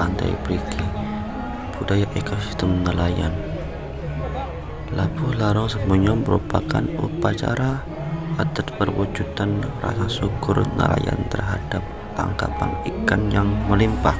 Pantai Prigi. Budaya ekosistem nelayan. Labuh Larong Sembonyo merupakan upacara adat perwujudan rasa syukur nelayan terhadap tangkapan ikan yang melimpah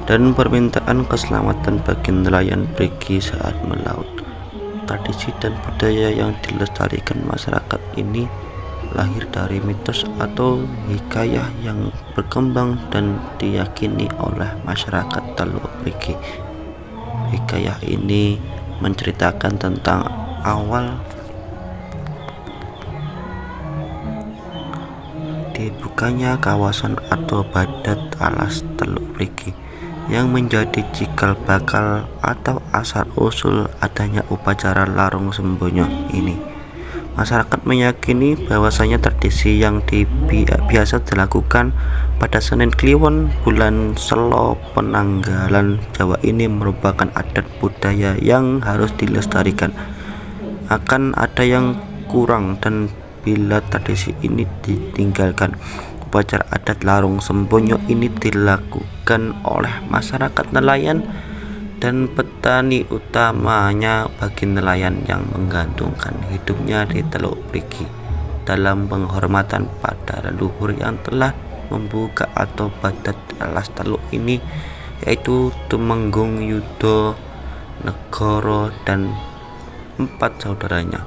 dan permintaan keselamatan bagi nelayan Prigi saat melaut. Tradisi dan budaya yang dilestarikan masyarakat ini lahir dari mitos atau hikayah yang berkembang dan diyakini oleh masyarakat Teluk Prigi. Hikayah ini menceritakan tentang awal dibukanya kawasan atau badat alas Teluk Prigi yang menjadi cikal bakal atau asal-usul adanya upacara Larung Sembonyo ini. Masyarakat meyakini bahwasanya tradisi yang biasa dilakukan pada Senin Kliwon bulan Selo Penanggalan Jawa ini merupakan adat budaya yang harus dilestarikan. Akan ada yang kurang dan bila tradisi ini ditinggalkan, upacara adat Larung Sembonyo ini dilakukan oleh masyarakat nelayan dan petani, utamanya bagi nelayan yang menggantungkan hidupnya di Teluk Prigi, dalam penghormatan pada leluhur yang telah membuka atau badat alas teluk ini, yaitu Tumenggung Yudo Negoro dan 4 saudaranya.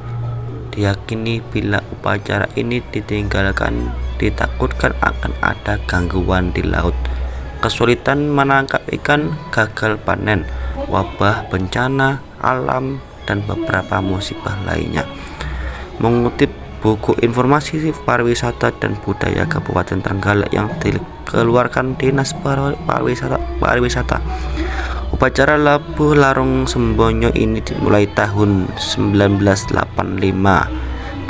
Diyakini bila upacara ini ditinggalkan, ditakutkan akan ada gangguan di laut, kesulitan menangkap ikan, gagal panen, wabah, bencana alam, dan beberapa musibah lainnya. Mengutip buku informasi pariwisata dan budaya Kabupaten Trenggalek yang dikeluarkan Dinas Pariwisata, upacara Labuh Larung Sembonyo ini dimulai tahun 1985,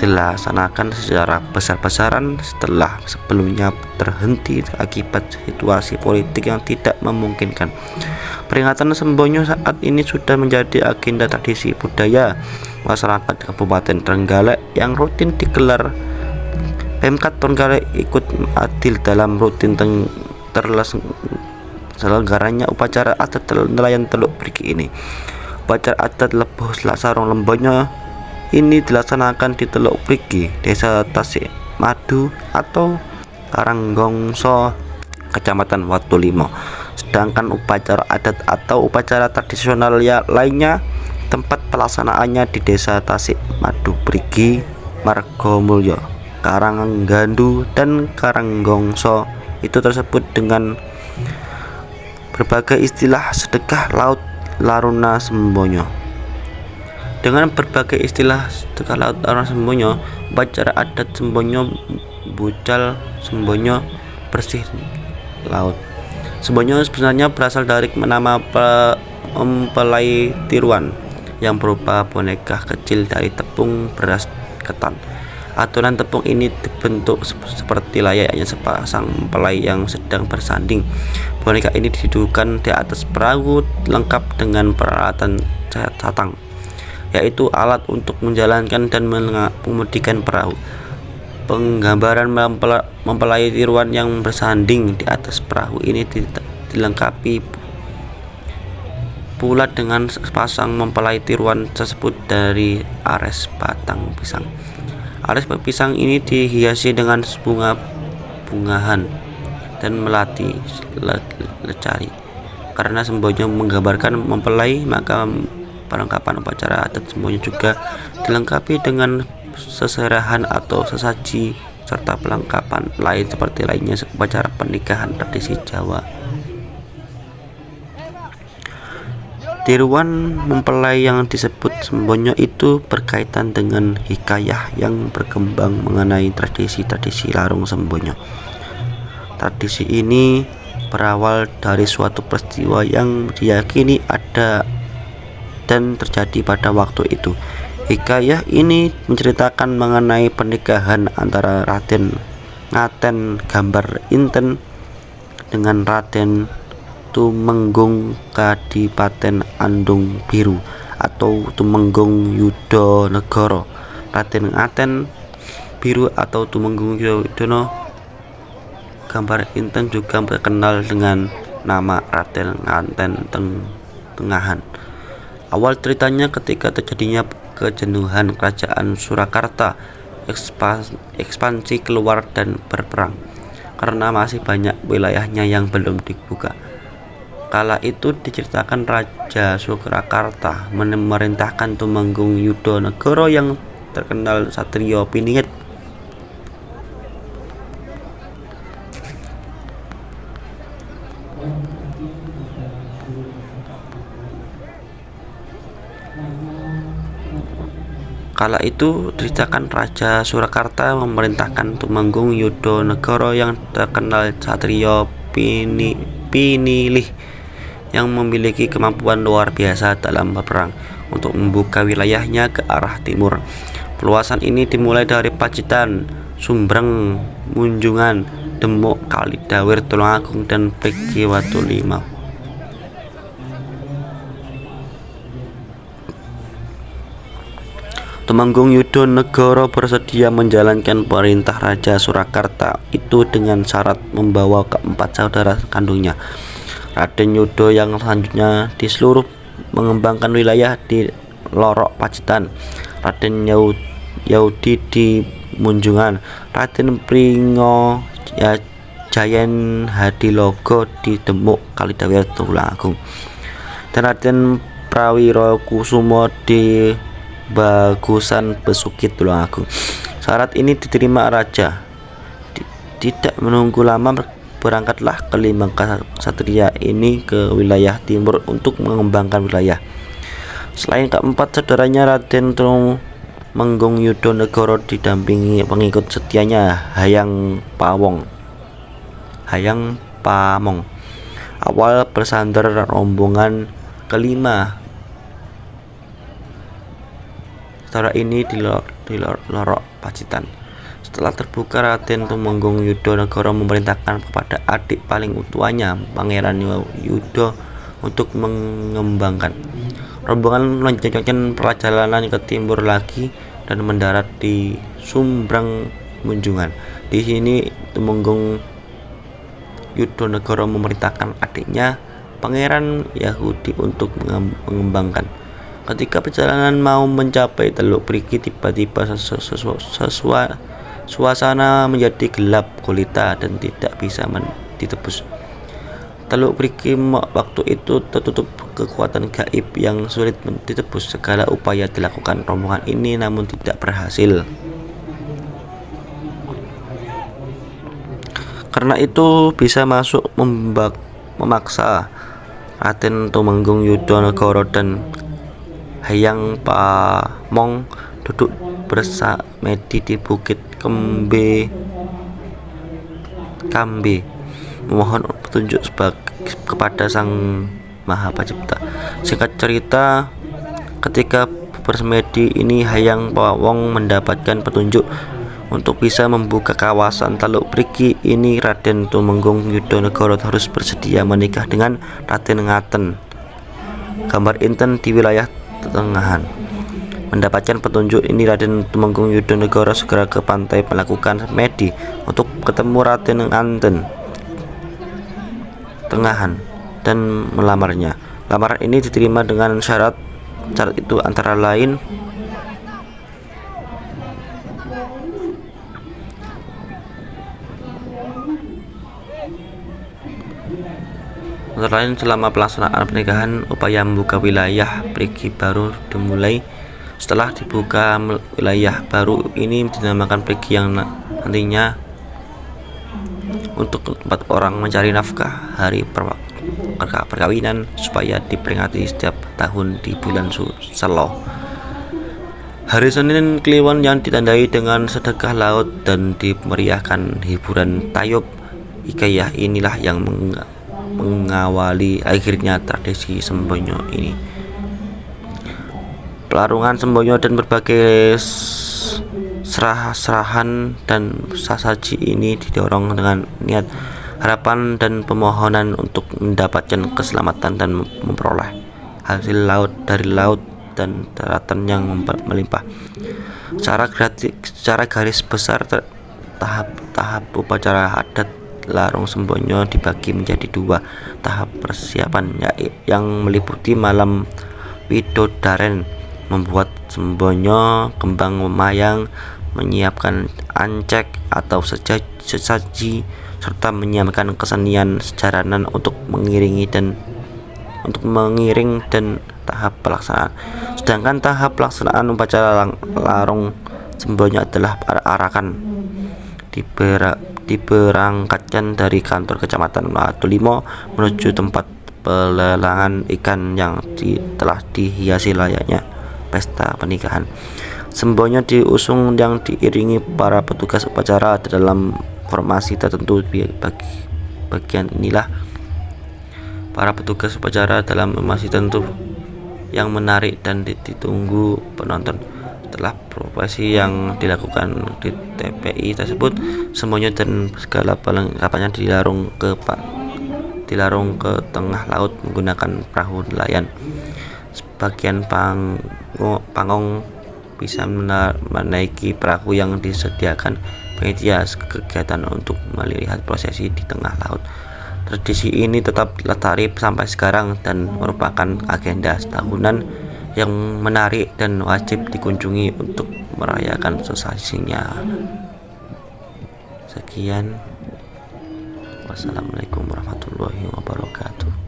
dilaksanakan secara besar-besaran setelah sebelumnya terhenti akibat situasi politik yang tidak memungkinkan. Peringatan Sembonyo saat ini sudah menjadi agenda tradisi budaya masyarakat Kabupaten Trenggalek yang rutin digelar. Pemkab Trenggalek ikut adil dalam rutin terselenggaranya upacara adat nelayan Teluk Prigi ini. Upacara adat Labuh Larung Sembonyo ini dilaksanakan di Teluk Prigi, Desa Tasik Madu atau Karanggongso, Kecamatan Watulimo. Sedangkan upacara adat atau upacara tradisional lainnya tempat pelaksanaannya di Desa Tasik Madu Prigi, Margomulyo, Karanggandu, dan Karanggongso. Itu tersebut dengan berbagai istilah sedekah laut Laruna Sembonyo. Dengan berbagai istilah sedekah laut Laruna Sembonyo, upacara adat Sembonyo Bucal Sembonyo bersih laut. Sembonyo sebenarnya berasal dari nama mempelai tiruan yang berupa boneka kecil dari tepung beras ketan. Aturan tepung ini dibentuk seperti layaknya sepasang mempelai yang sedang bersanding. Boneka ini didudukkan di atas perahu lengkap dengan peralatan catang, yaitu alat untuk menjalankan dan mengemudikan perahu. Penggambaran mempelai tiruan yang bersanding di atas perahu ini dilengkapi pula dengan sepasang mempelai tiruan tersebut dari ares batang pisang. Ares pisang ini dihiasi dengan bunga-bungahan dan melati lecari. Karena Sembonyo menggambarkan mempelai, maka perlengkapan upacara adat Sembonyo juga dilengkapi dengan seserahan atau sesaji serta perlengkapan lain seperti lainnya upacara pernikahan tradisi Jawa. Tiruan mempelai yang disebut Sembonyo itu berkaitan dengan hikayah yang berkembang mengenai tradisi-tradisi Larung Sembonyo. Tradisi ini berawal dari suatu peristiwa yang diyakini ada dan terjadi pada waktu itu. Hikayah ini menceritakan mengenai pernikahan antara Raden Ngaten Gambar Inten dengan Raden Tumenggung Kadipaten Andung Biru atau Tumenggung Yudo Negoro. Raden Ngaten Biru atau Tumenggung Yudo Gambar Inten juga terkenal dengan nama Raden Nganten Tengahan. Awal ceritanya ketika terjadinya kejenuhan kerajaan Surakarta, ekspansi keluar dan berperang karena masih banyak wilayahnya yang belum dibuka. Kala itu diceritakan Raja Surakarta memerintahkan Tumenggung Yudonegoro yang terkenal satrio piningit Raja Surakarta memerintahkan Tumenggung Yudonegoro yang terkenal satrio pinilih yang memiliki kemampuan luar biasa dalam berperang untuk membuka wilayahnya ke arah timur. Perluasan ini dimulai dari Pacitan, Sumbreng, Munjungan, Demuk, Kalidawir, Tulungagung, dan Prigi Watulimau. Tumenggung Yudonegoro bersedia menjalankan perintah Raja Surakarta itu dengan syarat membawa keempat saudara kandungnya. Raden Yudo yang selanjutnya di seluruh mengembangkan wilayah di Lorok Pacitan, Raden Yaudi di Munjungan, Raden Pringo Jayen Hadilogo di Demuk, Kalidawir, Tulungagung, dan Raden Prawiro Kusumo di Bagusan Besukit, Tulungagung. Syarat ini diterima raja. Tidak menunggu lama, berangkatlah kelima ksatria ini ke wilayah timur untuk mengembangkan wilayah. Selain keempat saudaranya, Raden Tumenggung Yudonegoro didampingi pengikut setianya Hayang Pamong. Awal bersandar rombongan kelima saudara ini di Lorok Pacitan. Setelah terbuka, Raden Tumenggung Yudonegoro memerintahkan kepada adik paling tuanya, Pangeran Yudo, untuk mengembangkan. Rombongan melanjutkan perjalanan ke timur lagi dan mendarat di Sumbreng, Munjungan. Di sini Tumenggung Yudonegoro memerintahkan adiknya, Pangeran Yahudi, untuk mengembangkan. Ketika perjalanan mau mencapai Teluk Prigi, tiba-tiba suasana menjadi gelap gulita dan tidak bisa ditebus. Teluk Prigi waktu itu tertutup kekuatan gaib yang sulit ditebus. Segala upaya dilakukan rombongan ini namun tidak berhasil. Karena itu bisa masuk memaksa Raden Tumenggung Yudonegoro dan Hayang Pamong duduk bersamedi di Bukit Kambe memohon petunjuk kepada Sang Maha Pencipta. Singkat cerita, ketika bersemedi ini Hayang Pamong mendapatkan petunjuk untuk bisa membuka kawasan Teluk Prigi ini. Raden Tumenggung Yudonegoro harus bersedia menikah dengan Raden Ngaten Gambar Inten di wilayah Tengahan. Mendapatkan petunjuk ini, Raden Tumenggung Yudonegoro segera ke pantai melakukan semedi untuk ketemu Raden Ngaten Tengahan dan melamarnya. Lamaran ini diterima dengan syarat itu antara lain selama pelaksanaan pernikahan, upaya membuka wilayah Prigi baru dimulai. Setelah dibuka wilayah baru ini dinamakan Prigi, yang nantinya untuk tempat orang mencari nafkah. Hari perkawinan supaya diperingati setiap tahun di bulan Selo. Hari Senin Kliwon yang ditandai dengan sedekah laut dan dimeriahkan hiburan tayub hikayah inilah yang mengawali akhirnya tradisi Sembonyo ini. Pelarungan Sembonyo dan berbagai serahan dan sasaji ini didorong dengan niat, harapan, dan pemohonan untuk mendapatkan keselamatan dan memperoleh hasil laut dari laut dan daratan yang melimpah. Secara garis besar, tahap upacara adat Larung Sembonyo dibagi menjadi 2 tahap persiapan, yang meliputi malam Widodaren, membuat sembonyo, kembang memayang, menyiapkan ancek atau sesaji, serta menyiapkan kesenian sejaranan untuk mengiring dan tahap pelaksanaan. Sedangkan tahap pelaksanaan upacara larung sembonyo adalah arakan diberangkatkan dari kantor kecamatan Watulimo menuju tempat pelelangan ikan yang telah dihiasi layaknya pesta pernikahan. Sembonyo diusung yang diiringi para petugas upacara dalam formasi tertentu. Bagian inilah para petugas upacara dalam formasi tertentu yang menarik dan ditunggu penonton. Setelah prosesi yang dilakukan di TPI tersebut, sembonyo dan segala perlengkapannya dilarung ke tengah laut menggunakan perahu nelayan. Sebagian pangong bisa menaiki perahu yang disediakan panitia kegiatan untuk melihat prosesi di tengah laut. Tradisi ini tetap lestari sampai sekarang dan merupakan agenda tahunan yang menarik dan wajib dikunjungi untuk merayakan sensasinya. Sekian, wassalamualaikum warahmatullahi wabarakatuh.